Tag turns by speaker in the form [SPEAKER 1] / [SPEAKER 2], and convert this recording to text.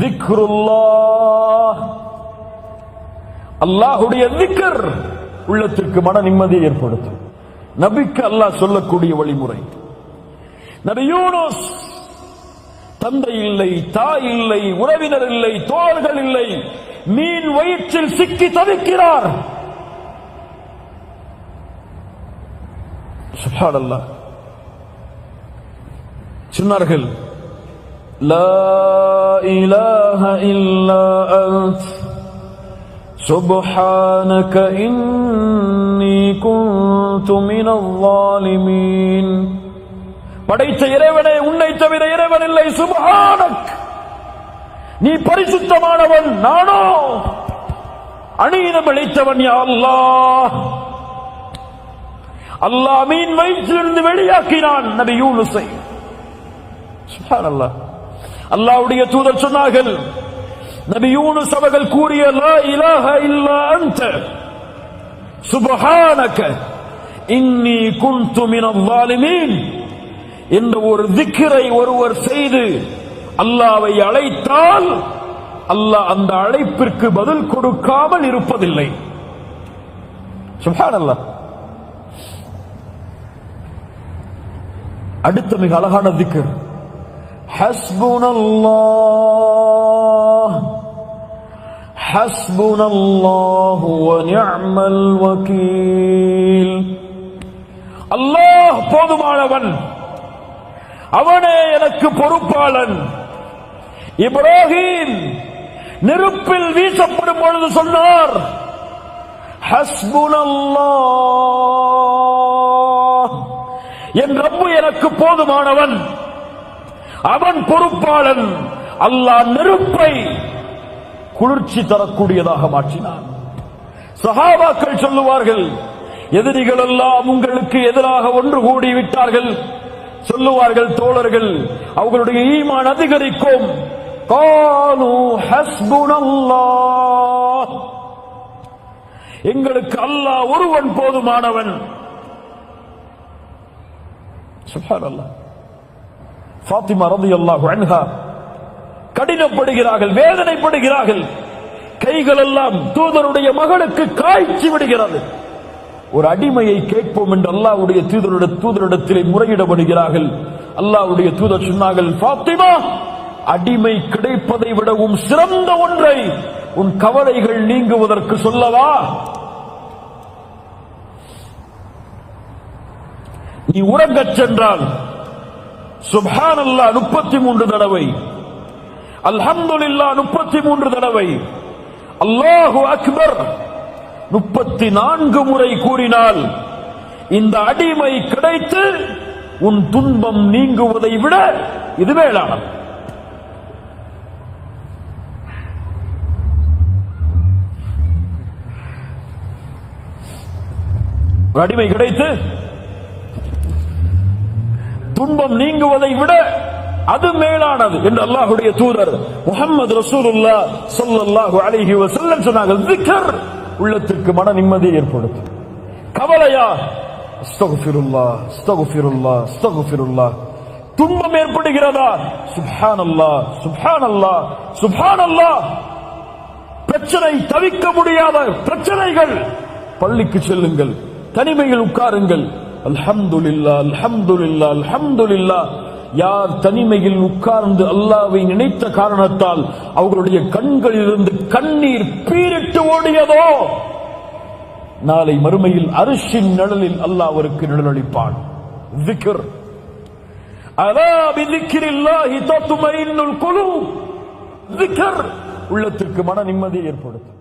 [SPEAKER 1] திக்ருல்லாஹ், அல்லாஹ்வுடைய திக்ர் உள்ளத்திற்கு மன நிம்மதியை ஏற்படுத்தும். நபிக்கு அல்லாஹ் சொல்லக்கூடிய வழிமுறை. நபி யூனுஸ் தந்தை இல்லை, தாய் இல்லை, உறவினர் இல்லை, தோழர்கள் இல்லை, மீன் வயிற்றில் சிக்கி தவிக்கிறார். சுப்ஹானல்லாஹ். சொன்னார்கள், லா இலாஹ இல்லா அன்த் சுப்ஹானக இன்னி குன்து மினல் ஸாலிமீன். படைத்த இறைவனே, உன்னை தவிர இறைவன் இல்லை. சுப்ஹானக், நீ பரிசுத்தமானவன், நானோ அநீதம் இழைத்தவன். யா அல்லாஹ், அல்லாஹ் மீன் வயிற்றிலிருந்து வெளியாக்கினான் நபி யூனுஸை. சுப்ஹானல்லாஹ். அல்லாஹ்வுடைய தூதர் சொன்னார்கள், நபி யூனுஸ் அவர்கள் கூறிய லா இலாஹ இல்லா அன்த சுப்ஹானக இன்னி குன்து மினல் ஸாலிமீன் என்ற ஒரு திக்ரை ஒருவர் செய்து அல்லாஹ்வை அழைத்தால் அல்லாஹ் அந்த அழைப்பிற்கு பதில் கொடுக்காமல் இருப்பதில்லை. சுப்ஹானல்லாஹ். அடுத்த மிக அழகான திக்ர், ஹஸ்புனல்லாஹ் ஹஸ்புனல்லாஹு வ நிஅமல் வகீல். அல்லாஹ் போதுமானவன், அவனே எனக்கு பொறுப்பாளன். இப்ராஹிம் நெருப்பில் வீசப்படும் பொழுது சொன்னார், ஹஸ்புனல்லாஹ், என் ரப்பு எனக்கு போதுமானவன், அவன் பொறுப்பாளன். அல்லாஹ் நெருப்பை குளிர்ச்சி தரக்கூடியதாக மாற்றினான். சஹாபாக்கள் சொல்லுவார்கள், எதிரிகள் எல்லாம் உங்களுக்கு எதிராக ஒன்று கூடி விட்டார்கள். சொல்லுவார்கள் தோழர்கள், அவர்களுடைய ஈமான் அதிகரிக்கும். காலு ஹஸ்புனல்லாஹ், எங்களுக்கு அல்லாஹ் ஒருவன் போதுமானவன். சுப்ஹானல்லாஹ். ஃபாத்திமா ரலியல்லாஹு அன்ஹா கடினப்படுகிறார்கள், வேதனைப்படுகிறார்கள். கைகள் எல்லாம் தூதருடைய மகளுக்கு காய்ச்சி விடுகிறது. ஒரு அடிமையை கேட்போம் என்று அல்லாஹ்வுடைய தூதரிடத்திலே முறையிடப்படுகிறார்கள். அல்லாஹ்வுடைய தூதர் சொன்னார்கள், ஃபாத்திமா, அடிமை கிடைப்பதை விடவும் சிறந்த ஒன்றை உன் கவலைகள் நீங்குவதற்கு சொல்லவா? நீ உறங்கச் சென்றால் சுப்ஹானல்லாஹ் 33 தடவை, அல்ஹம்துலில்லாஹ் 33 தடவை, அல்லாஹு அக்பர் 34 முறை கூறினால் இந்த அடிமை கிடைத்து உன் துன்பம் நீங்குவதை விட இது மேலானது. அடிமை கிடைத்து துன்பம் நீங்குவதை விட அது மேலானது என்று அல்லாஹ்வுடைய தூதர் முஹம்மது ரசூலுல்லாஹ் ஸல்லல்லாஹு அலைஹி வஸல்லம் சொன்னார்கள். திக்ர் உள்ளத்திற்கு மன நிம்மதியை ஏற்படுத்தும். கவலையா, அஸ்தக்ஃபிருல்லாஹ் அஸ்தக்ஃபிருல்லாஹ் அஸ்தக்ஃபிருல்லாஹ். துன்பம் ஏற்படுகிறதா, சுப்ஹானல்லாஹ் சுப்ஹானல்லாஹ் சுப்ஹானல்லாஹ். பிரச்சனை, தவிக்க முடியாத பிரச்சனைகள், பள்ளிக்கு செல்லுங்கள், தனிமையில் உட்காருங்கள், அல்ஹம்துலில்லாஹ் அல்ஹம்துலில்லாஹ் அல்ஹம்துலில்லாஹ். யார் தனிமையில் உட்கார்ந்து அல்லாஹ்வை நினைத்த காரணத்தால் அவர்களுடைய கண்களிலிருந்து கண்ணீர் பீரிட்டு ஓடியதோ, நாளை மறுமையில் அர்ஷின் நிழலில் அல்லாஹ் அவருக்கு நிழலளிப்பான். திக்ர், அலா பிதிக்ரில்லாஹி தத்மஇன்னுல் குலூப். திக்ர் உள்ளத்திற்கு மன நிம்மதியை ஏற்படுத்தும்.